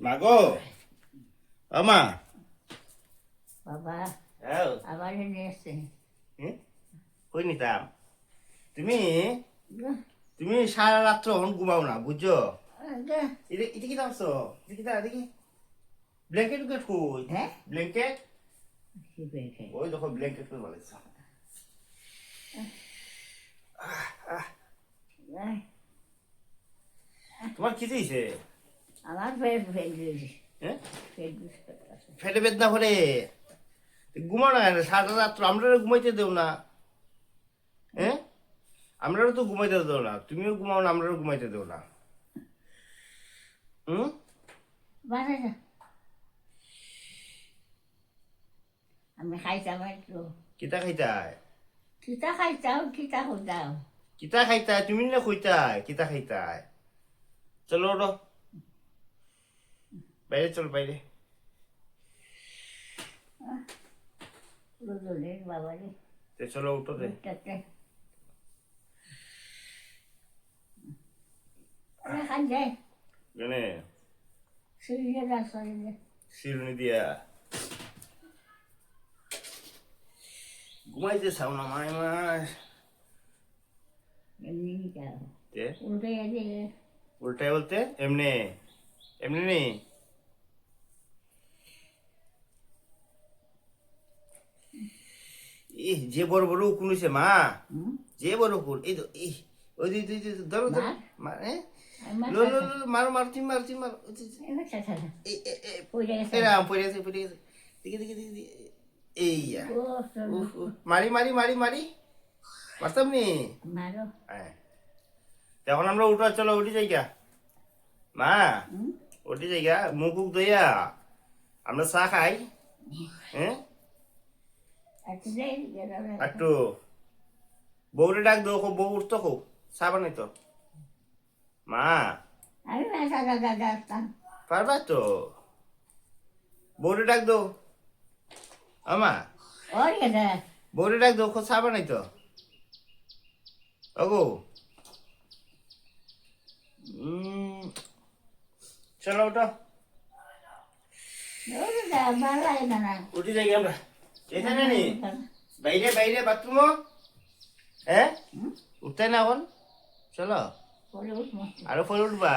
মাগো আমা বাবা আও আবার নিয়ে এসছে কই নিতাম তুমি তুমি সারা রাত্র এখন ঘুমাও না বুঝছো এটা কি দামছো দেখি ব্ল্যাঙ্কেট উকেট কই হ্যাঁ ব্ল্যাঙ্কেট কি পেয়েছে ওই দেখো ব্ল্যাঙ্কেট কই বলেছ তোমার কি দিয়েছে আমার পেট ফেল দিয়েছে হ্যাঁ পেট ফেটে বেদনা করে ঘুমাও না সারা রাত্র আমরা ঘুমাইতে দেও না হ্যাঁ আমরাও তো ঘুমাইতে দেও না তুমিও ঘুমাও না আমরাও ঘুমাইতে দেও না বাসা আমি খাইতাম একটু কিতা খাইতাই কিতা খাইতাম কিতা খুঁজাম কিতা খাইতাই তুমি না কইতাই কিতা খাইতাই চলো ওঠো বাইরে চলো বাইরে রোজলের বাবারে তে চলো উঠো দে খান যায় জানে সিরিয়ে রাস্তা শিরুনি দিয়া ঘুমাইতে চাও না মায় মাস এমনি উল্টে গেছে উল্টাই বলতে এমনি এমনি নেই যে বড় বড় উকুন হয়েছে মা যে বড় উকুন এই তো ওই ধরো ধরো মানে মারো মারো তুমি মারো তুমি মারো এরাম পড়ে গেছে দেখি এই মারি মারি মারি মারি মারতাম নি হ্যাঁ এখন আমরা উঠা চলো উঠি যাই গা মা উঠি যাই গা মুখ উখ দইয়া আমরা চা খাই হ্যাঁ একটু বউরে ডাক দো বউ উঠতো খুব চা বানাই তো মা আমি পারবা তো বউরে ডাক দো আমা বউরে ডাক দো চা বানাই তো ওগো চলো ওঠো উঠি যাই আমরা এখানে নি বাইরে বাইরে বাথরুম হ্যাঁ উঠতে না এখন চলো আরো পরে উঠবা